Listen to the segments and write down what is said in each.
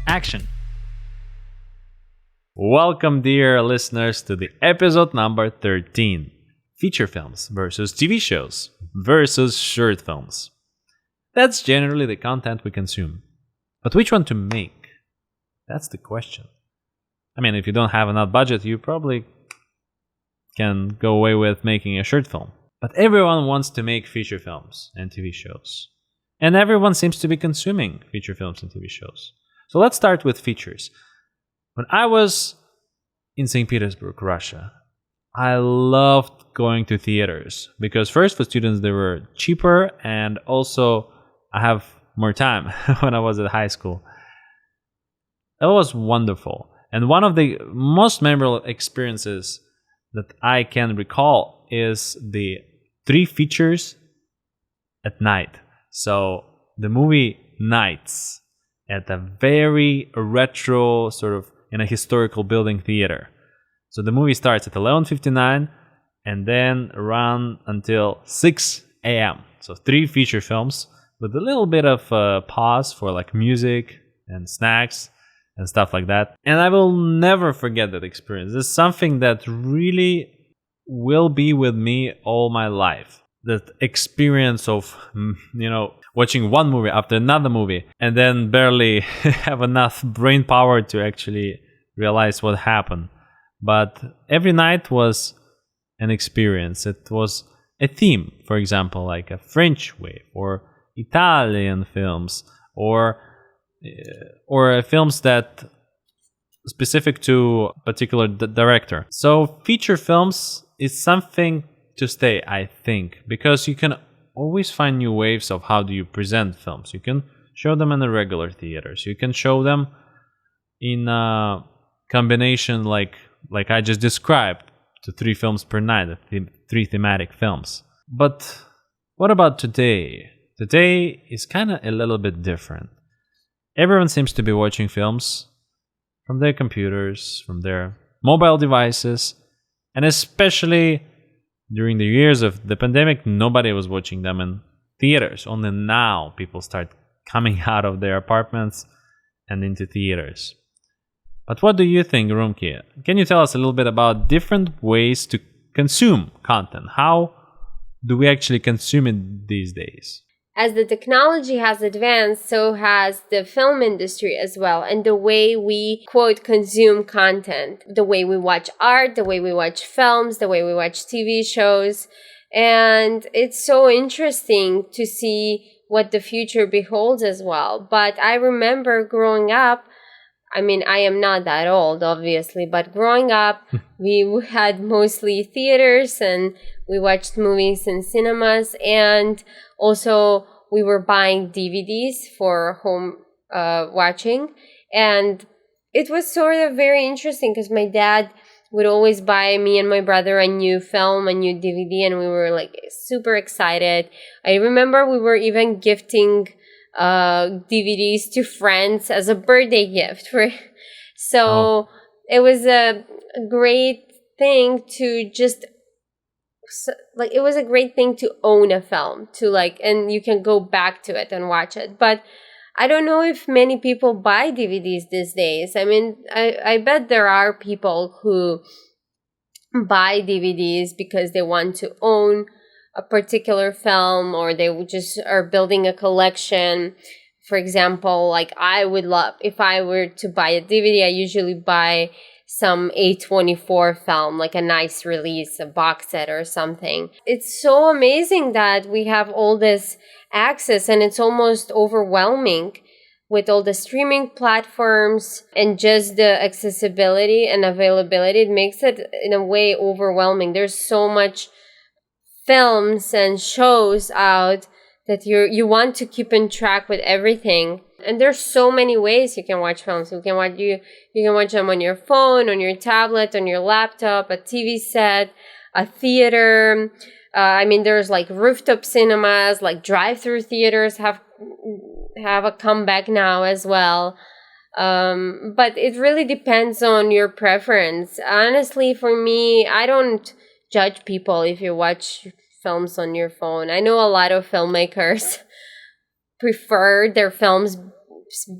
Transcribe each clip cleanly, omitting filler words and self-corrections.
Action! Welcome, dear listeners, to the episode number 13. Feature films versus TV shows versus short films. That's generally the content we consume. But which one to make? That's the question. I mean, if you don't have enough budget, you probably can go away with making a short film. But everyone wants to make feature films and TV shows. And everyone seems to be consuming feature films and TV shows. So let's start with features. When I was in St. Petersburg, Russia, I loved going to theaters because first for students they were cheaper and also I have more time when I was at high school. It was wonderful. And one of the most memorable experiences that I can recall is the 3 features at night. So the movie Nights at a very retro sort of in a historical building theater. So the movie starts at 11:59 and then run until 6 a.m. So 3 feature films with a little bit of pause for like music and snacks and stuff like that. And I will never forget that experience. It's something that really will be with me all my life. That experience of, watching one movie after another movie and then barely have enough brain power to actually realize what happened. But every night was an experience. It was a theme, for example, like a French wave or Italian films or films that specific to a particular director. So feature films is something to stay, I think, because you can always find new ways of how do you present films. You can show them in the regular theaters. You can show them in a combination like I just described, to 3 films per night, 3 thematic films. But what about today? Today is kind of a little bit different. Everyone seems to be watching films from their computers, from their mobile devices, and especially during the years of the pandemic, nobody was watching them in theaters. Only now people start coming out of their apartments and into theaters. But what do you think, Rumikay? Can you tell us a little bit about different ways to consume content? How do we actually consume it these days? As the technology has advanced, so has the film industry as well, and the way we, quote, consume content, the way we watch art, the way we watch films, the way we watch TV shows. And it's so interesting to see what the future beholds as well. But I remember growing up, I mean, I am not that old, obviously, but growing up, we had mostly theaters and we watched movies in cinemas, and also we were buying DVDs for home watching. And it was sort of very interesting because my dad would always buy me and my brother a new film, a new DVD, and we were like super excited. I remember we were even gifting DVDs to friends as a birthday gift. It was a great thing to just it was a great thing to own a film and you can go back to it and watch it. But I don't know if many people buy DVDs these days. I mean, I bet there are people who buy DVDs because they want to own a particular film, or they just are building a collection. For example, like I would love, if I were to buy a DVD, I usually buy some A24 film, like a nice release, a box set or something. It's so amazing that we have all this access, and it's almost overwhelming with all the streaming platforms and just the accessibility and availability. It makes it in a way overwhelming. There's so much films and shows out that you want to keep in track with everything. And there's so many ways you can watch films. You can watch them on your phone, on your tablet, on your laptop, a TV set, a theater. There's like rooftop cinemas, like drive-through theaters have a comeback now as well. But it really depends on your preference. Honestly, for me, I don't judge people if you watch films on your phone. I know a lot of filmmakers prefer their films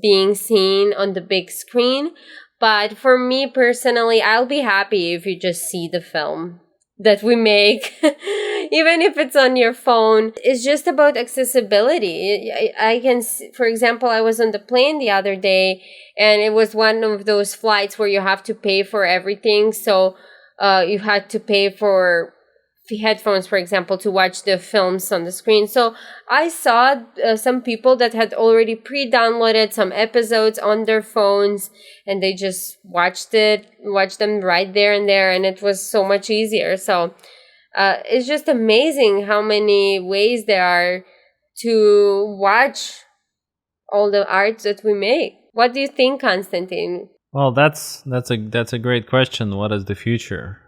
being seen on the big screen. But for me personally, I'll be happy if you just see the film that we make, even if it's on your phone. It's just about accessibility. I can, for example, I was on the plane the other day, and it was one of those flights where you have to pay for everything. So you had to pay for headphones, for example, to watch the films on the screen. So I saw some people that had already pre-downloaded some episodes on their phones, and they just watched them right there and there, and it was so much easier. So it's just amazing how many ways there are to watch all the art that we make. What do you think, Konstantin? Well, that's a great question. What is the future?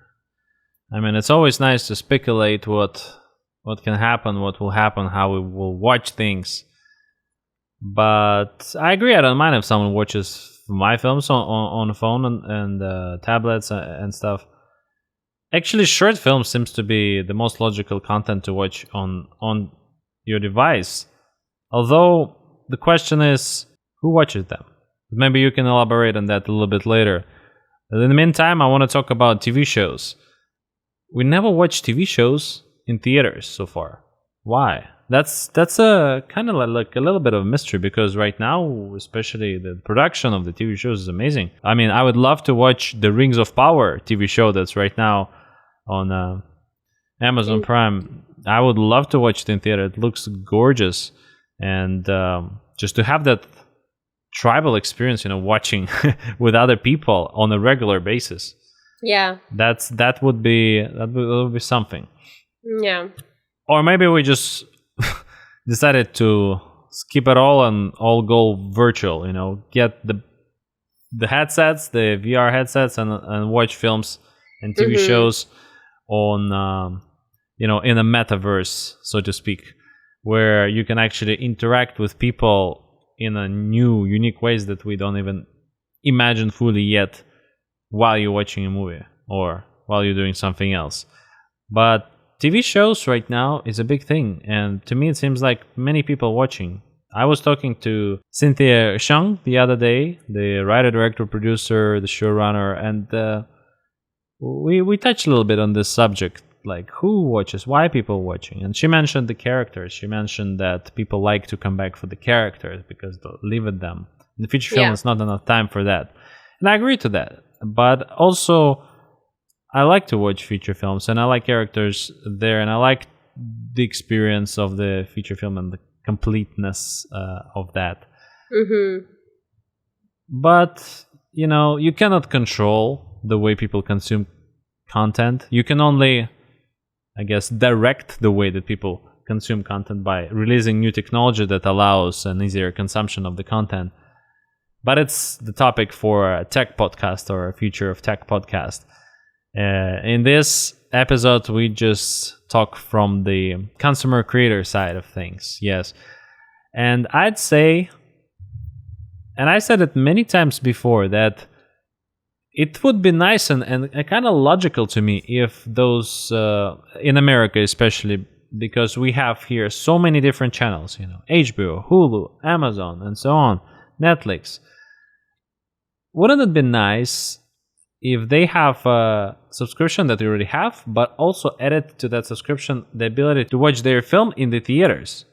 I mean, it's always nice to speculate what can happen, what will happen, how we will watch things. But I agree. I don't mind if someone watches my films on a phone and tablets and stuff. Actually, short film seems to be the most logical content to watch on your device. Although the question is, who watches them? Maybe you can elaborate on that a little bit later. In the meantime, I want to talk about TV shows. We never watched TV shows in theaters so far. Why? That's a kind of like a little bit of a mystery, because right now, especially the production of the TV shows is amazing. I mean, I would love to watch the Rings of Power TV show that's right now on Amazon Prime. I would love to watch it in theater. It looks gorgeous, and just to have that tribal experience, watching with other people on a regular basis. Yeah, that would be something. Yeah. Or maybe we just decided to skip it all and all go virtual. Get the headsets, the VR headsets, and watch films and TV shows on in a metaverse, so to speak, where you can actually interact with people in a new, unique ways that we don't even imagine fully yet, while you're watching a movie or while you're doing something else. But TV shows right now is a big thing, and to me it seems like many people watching. I was talking to Cynthia Shang the other day, the writer, director, producer, the showrunner, and we touched a little bit on this subject, like who watches, why people watching. And she mentioned the characters. She mentioned that people like to come back for the characters because they live with them. In the feature film, it's not enough time for that. And I agree to that. But also, I like to watch feature films, and I like characters there, and I like the experience of the feature film and the completeness of that. But, you cannot control the way people consume content. You can only, I guess, direct the way that people consume content by releasing new technology that allows an easier consumption of the content. But it's the topic for a tech podcast or a future of tech podcast. In this episode, we just talk from the consumer creator side of things. Yes. And I'd say, and I said it many times before, that it would be nice and kind of logical to me if those, in America especially, because we have here so many different channels, HBO, Hulu, Amazon, and so on, Netflix. Wouldn't it be nice if they have a subscription that we already have, but also added to that subscription the ability to watch their film in the theaters?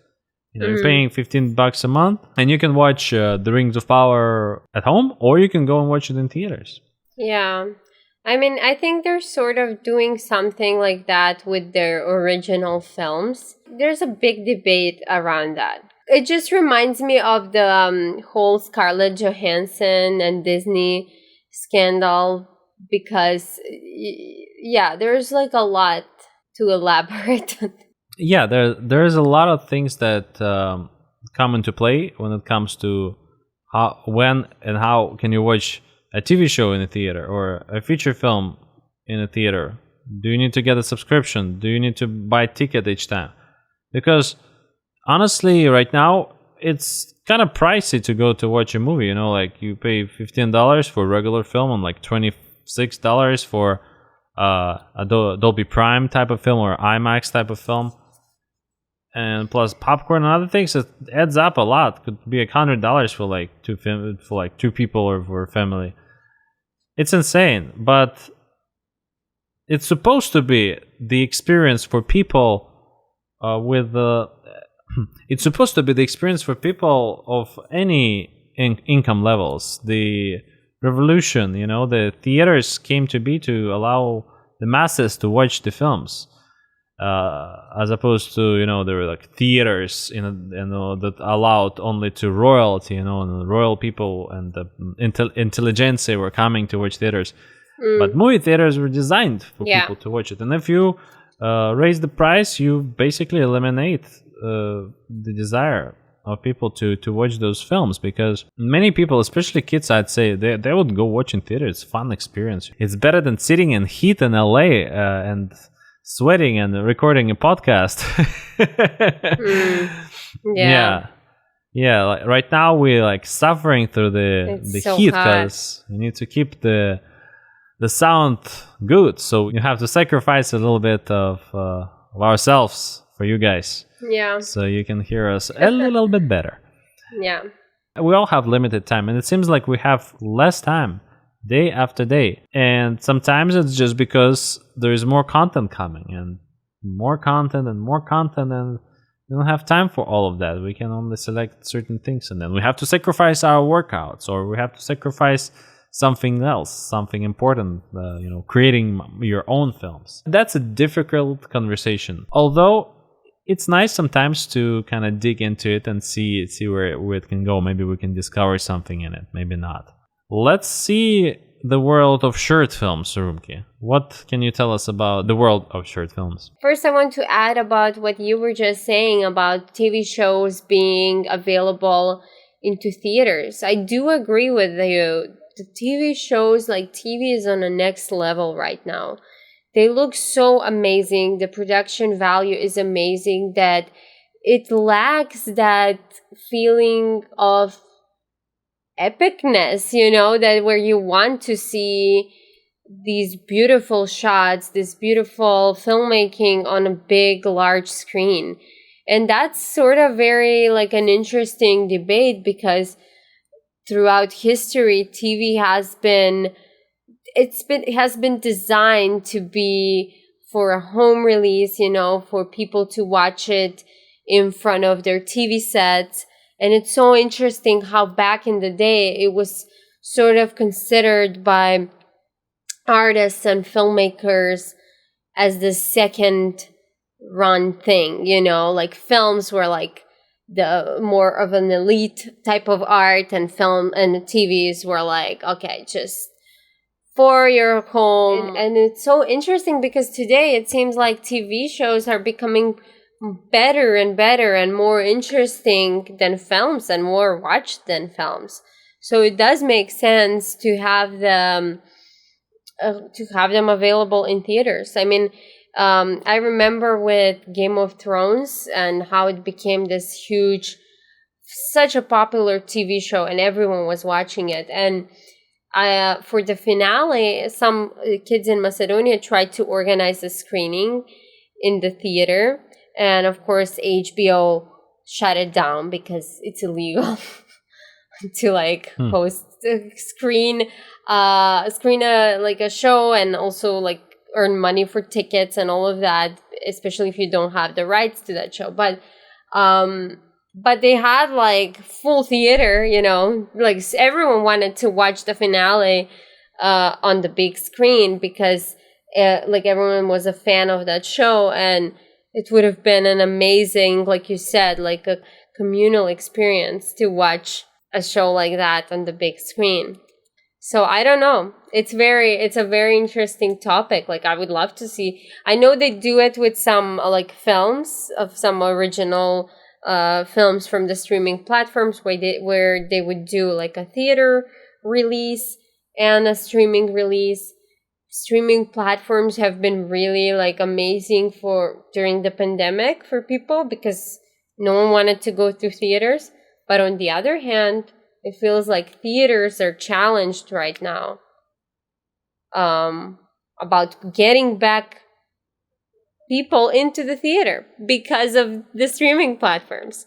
You're paying $15 a month, and you can watch The Rings of Power at home, or you can go and watch it in theaters. Yeah. I mean, I think they're sort of doing something like that with their original films. There's a big debate around that. It just reminds me of the whole Scarlett Johansson and Disney scandal, because, there's like a lot to elaborate on. Yeah, there's a lot of things that come into play when it comes to when and how can you watch a TV show in a theater or a feature film in a theater. Do you need to get a subscription? Do you need to buy a ticket each time? Because honestly, right now, it's kind of pricey to go to watch a movie. Like you pay $15 for a regular film and like $26 for a Dolby Prime type of film or IMAX type of film. and plus popcorn and other things, it adds up a lot. Could be $100 for like two people or for a family. It's insane, but it's supposed to be the experience for people with the. It's supposed to be the experience for people of any income levels. The revolution, the theaters came to be to allow the masses to watch the films. As opposed to there were like theaters that allowed only to royalty, and the royal people and the intelligentsia were coming to watch theaters. But movie theaters were designed for people to watch it, and if you raise the price, you basically eliminate the desire of people to watch those films, because many people, especially kids, I'd say they would go watch in theater. It's a fun experience. It's better than sitting in heat in LA and sweating and recording a podcast. Like right now we're like suffering through the so heat, hot because we need to keep the sound good, so you have to sacrifice a little bit of ourselves for you guys, so you can hear us a little bit better. We all have limited time, and it seems like we have less time day after day, and sometimes it's just because there is more content coming, and more content, and we don't have time for all of that. We can only select certain things, and then we have to sacrifice our workouts, or we have to sacrifice something else, something important, creating your own films. That's a difficult conversation, although it's nice sometimes to kind of dig into it and see where it can go. Maybe we can discover something in it, maybe not. Let's see the world of short films, Rumikay. What can you tell us about the world of short films? First, I want to add about what you were just saying about TV shows being available into theaters. I do agree with you. The TV shows, like TV is on the next level right now. They look so amazing. The production value is amazing, that it lacks that feeling of epicness, that where you want to see these beautiful shots, this beautiful filmmaking on a big, large screen. And that's sort of very like an interesting debate, because throughout history, TV has been designed to be for a home release, for people to watch it in front of their TV sets. And it's so interesting how back in the day, it was sort of considered by artists and filmmakers as the second run thing, like films were like the more of an elite type of art, and film and TVs were like, okay, just for your home. And it's so interesting because today it seems like TV shows are becoming better and better and more interesting than films, and more watched than films. So it does make sense to have them available in theaters. I mean, I remember with Game of Thrones and how it became this huge, such a popular TV show, and everyone was watching it. And for the finale, some kids in Macedonia tried to organize a screening in the theater. And of course, HBO shut it down because it's illegal to like host screen a show, and also like earn money for tickets and all of that, especially if you don't have the rights to that show. But they had like full theater, like everyone wanted to watch the finale on the big screen, because like everyone was a fan of that show, and it would have been an amazing, like you said, like a communal experience to watch a show like that on the big screen. So I don't know. It's a very interesting topic. Like I would love to see. I know they do it with some like films of some original films from the streaming platforms, where they would do like a theater release and a streaming release. Streaming platforms have been really like amazing during the pandemic for people, because no one wanted to go to theaters. But on the other hand, it feels like theaters are challenged right now about getting back people into the theater because of the streaming platforms.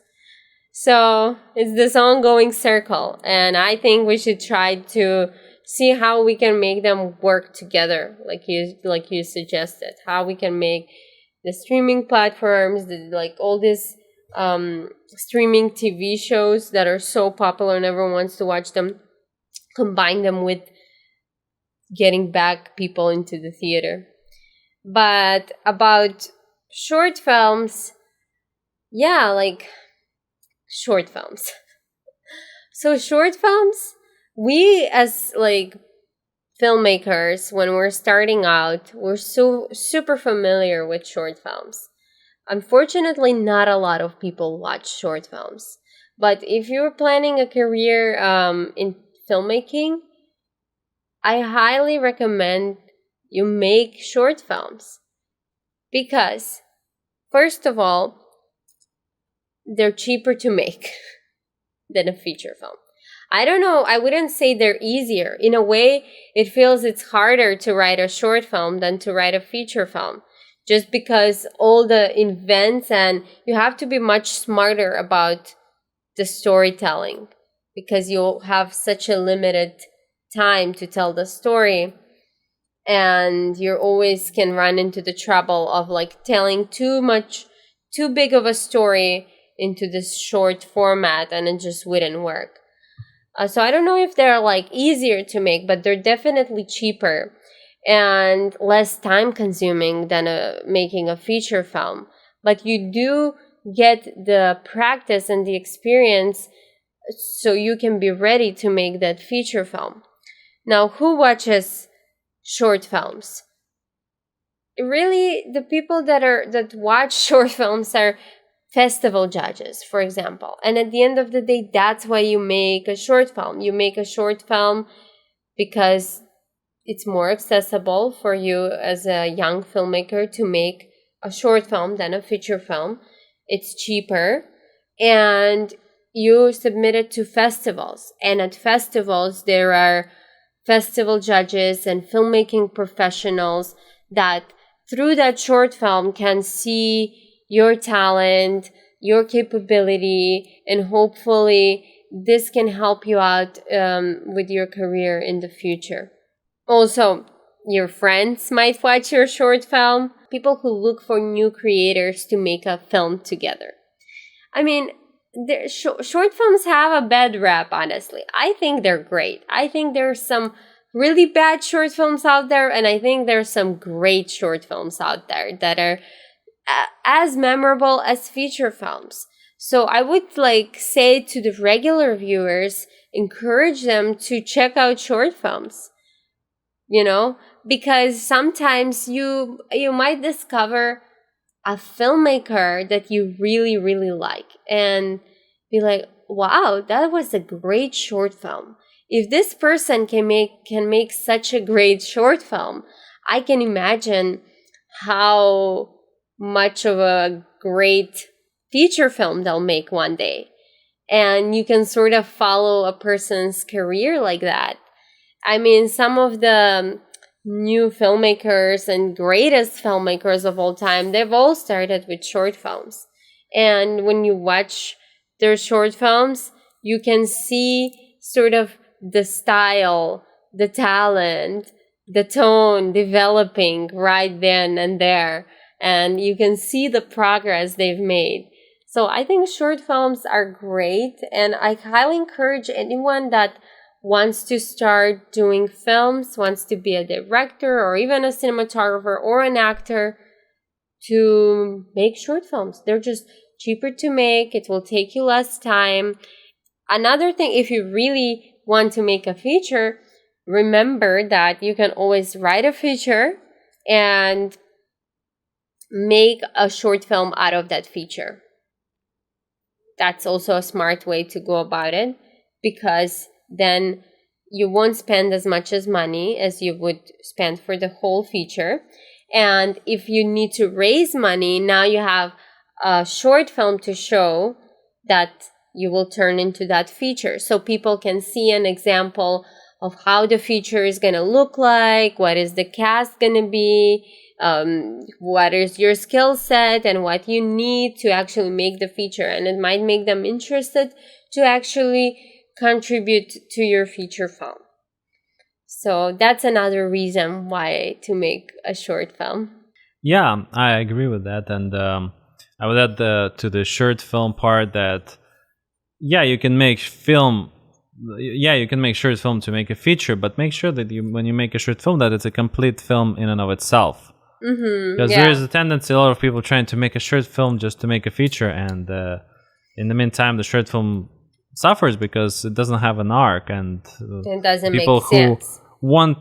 So it's this ongoing circle, and I think we should try to see how we can make them work together, like you suggested. How we can make the streaming platforms, like all these streaming TV shows that are so popular and everyone wants to watch them, combine them with getting back people into the theater. But about short films, yeah, like short films. So short films, we as like filmmakers, when we're starting out, we're so super familiar with short films. Unfortunately, not a lot of people watch short films. But if you're planning a career in filmmaking, I highly recommend you make short films. Because, first of all, they're cheaper to make than a feature film. I don't know, I wouldn't say they're easier. In a way, it feels it's harder to write a short film than to write a feature film. Just because all the events, and you have to be much smarter about the storytelling because you'll have such a limited time to tell the story, and you always can run into the trouble of like telling too big of a story into this short format, and it just wouldn't work. So I don't know if they're like easier to make, but they're definitely cheaper and less time consuming than making a feature film. But you do get the practice and the experience so you can be ready to make that feature film. Now, who watches short films? Really, the people that watch short films are festival judges, for example. And at the end of the day, that's why you make a short film. You make a short film because it's more accessible for you as a young filmmaker to make a short film than a feature film. It's cheaper, and you submit it to festivals. And at festivals, there are festival judges and filmmaking professionals that through that short film can see your talent, your capability, and hopefully this can help you out with your career in the future. Also, your friends might watch your short film. People who look for new creators to make a film together. I mean, short films have a bad rap, honestly. I think they're great. I think there's some really bad short films out there, and I think there's some great short films out there that are as memorable as feature films. So I would like say to the regular viewers, encourage them to check out short films. You know, because sometimes you might discover a filmmaker that you really, really like and be like, wow, that was a great short film. If this person can make such a great short film, I can imagine how much of a great feature film they'll make one day. And you can sort of follow a person's career like that. I mean, some of the new filmmakers and greatest filmmakers of all time, they've all started with short films. And when you watch their short films, you can see sort of the style, the talent, the tone developing right then and there. And you can see the progress they've made. So I think short films are great. And I highly encourage anyone that wants to start doing films, wants to be a director or even a cinematographer or an actor, to make short films. They're just cheaper to make. It will take you less time. Another thing, if you really want to make a feature, remember that you can always write a feature and make a short film out of that feature. That's also a smart way to go about it, because then you won't spend as much as money as you would spend for the whole feature. And if you need to raise money, now you have a short film to show that you will turn into that feature. So people can see an example of how the feature is going to look like, what is the cast going to be, what is your skill set and what you need to actually make the feature. And it might make them interested to actually contribute to your feature film. So that's another reason why to make a short film. Yeah, I agree with that. And I would add to the short film part that, you can make film. Yeah, you can make short film to make a feature, but make sure that when you make a short film, that it's a complete film in and of itself. Because there is a tendency, a lot of people trying to make a short film just to make a feature, and in the meantime, the short film suffers because it doesn't have an arc, and it doesn't people make sense. Who want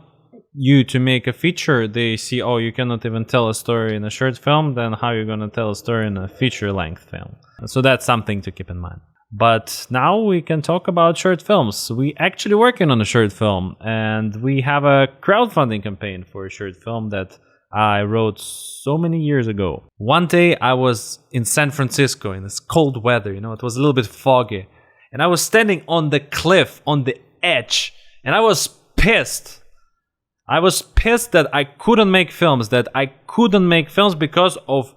you to make a feature, they see, oh, you cannot even tell a story in a short film, then how are you going to tell a story in a feature-length film? So that's something to keep in mind. But now we can talk about short films. We actually working on a short film, and we have a crowdfunding campaign for a short film that I wrote so many years ago. One day I was in San Francisco in this cold weather, it was a little bit foggy, and I was standing on the cliff, on the edge, and I was pissed. I was pissed that I couldn't make films, because of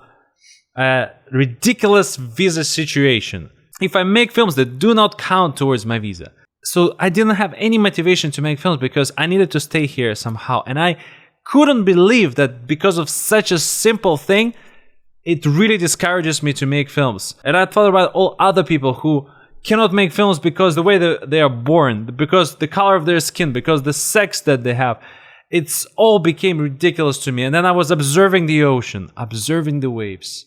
a ridiculous visa situation. If I make films that do not count towards my visa. So I didn't have any motivation to make films because I needed to stay here somehow. And I couldn't believe that because of such a simple thing, it really discourages me to make films. And I thought about all other people who cannot make films because the way that they are born, because the color of their skin, because the sex that they have. It's all became ridiculous to me. And then I was observing the ocean, observing the waves.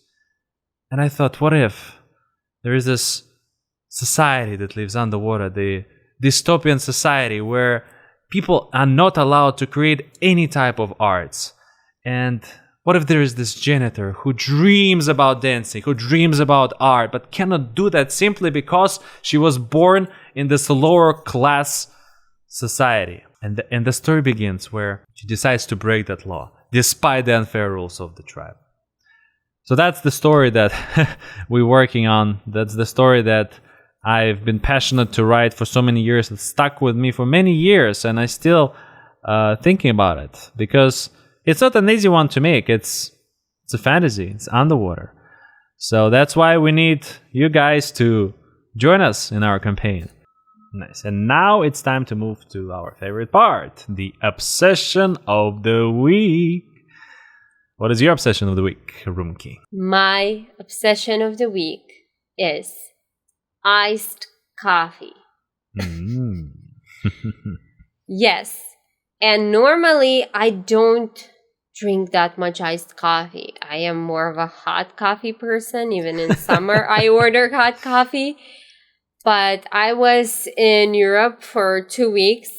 And I thought, what if there is this society that lives underwater, the dystopian society where people are not allowed to create any type of arts? And what if there is this janitor who dreams about dancing, who dreams about art, but cannot do that simply because she was born in this lower class society? And the story begins where she decides to break that law, despite the unfair rules of the tribe. So that's the story that we're working on. That's the story that I've been passionate to write for so many years. It stuck with me for many years, and I still thinking about it because it's not an easy one to make. It's a fantasy. It's underwater. So that's why we need you guys to join us in our campaign. Nice. And now it's time to move to our favorite part, the obsession of the week. What is your obsession of the week, Rumikay? My obsession of the week is iced coffee. Yes. And normally I don't drink that much iced coffee. I am more of a hot coffee person. Even in summer, I order hot coffee. But I was in Europe for 2 weeks,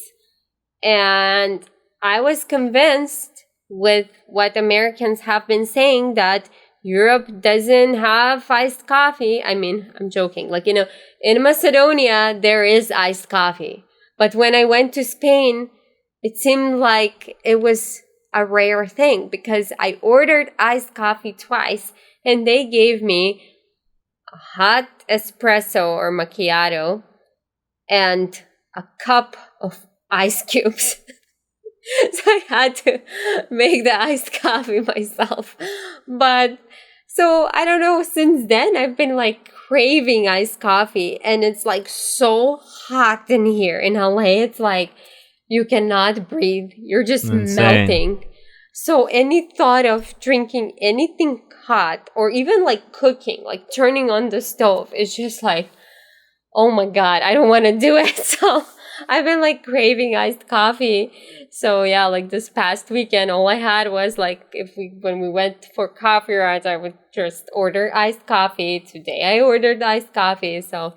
and I was convinced with what Americans have been saying that Europe doesn't have iced coffee. I mean, I'm joking. In Macedonia, there is iced coffee. But when I went to Spain, it seemed like it was a rare thing because I ordered iced coffee twice, and they gave me a hot espresso or macchiato and a cup of ice cubes. So I had to make the iced coffee myself. But so I don't know, since then I've been craving iced coffee, and it's so hot in here in LA. It's you cannot breathe. You're just melting. So any thought of drinking anything hot or even cooking, turning on the stove is just oh my God, I don't want to do it. So I've been craving iced coffee. So yeah, this past weekend, all I had was when we went for coffee rides, I would just order iced coffee. Today I ordered iced coffee. So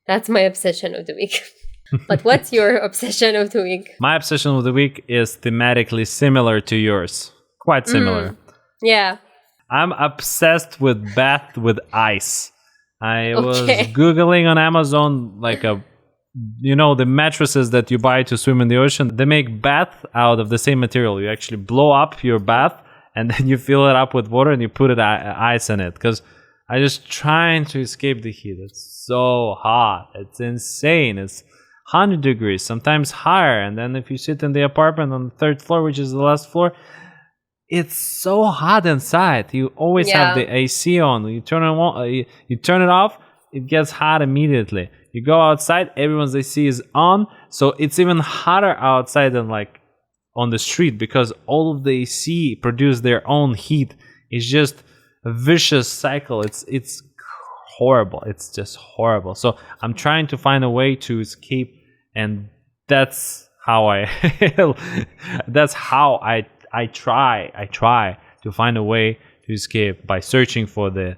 that's my obsession of the week. But what's your obsession of the week? My obsession of the week is thematically similar to yours. Quite similar. Yeah. I'm obsessed with bath with ice. I was Googling on Amazon the mattresses that you buy to swim in the ocean. They make bath out of the same material. You actually blow up your bath and then you fill it up with water and you put ice in it. Because I just trying to escape the heat. It's so hot. It's insane. It's 100 degrees, sometimes higher. And then if you sit in the apartment on the third floor, which is the last floor, it's so hot inside. You always have the AC on. You turn it on, you turn it off, it gets hot immediately. You go outside, everyone's AC is on, so it's even hotter outside than like on the street, because all of the AC produce their own heat. It's just a vicious cycle. It's horrible. It's just horrible. So I'm trying to find a way to escape, and that's how I try to find a way to escape by searching for the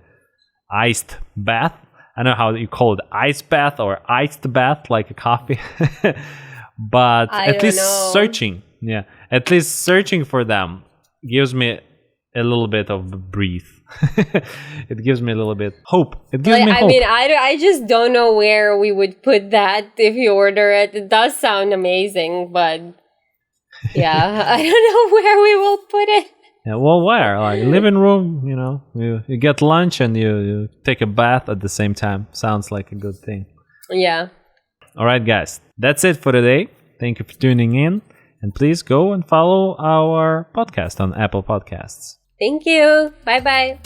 iced bath. I don't know how you call it, ice bath or iced bath, like a coffee. But at least searching for them gives me a little bit of breathe. It gives me a little bit hope. It gives me hope. I mean, I just don't know where we would put that if you order it. It does sound amazing, but yeah, I don't know where we will put it. Yeah, well, where? Like living room, you get lunch and you take a bath at the same time. Sounds like a good thing. Yeah. All right, guys. That's it for today. Thank you for tuning in. And please go and follow our podcast on Apple Podcasts. Thank you. Bye-bye.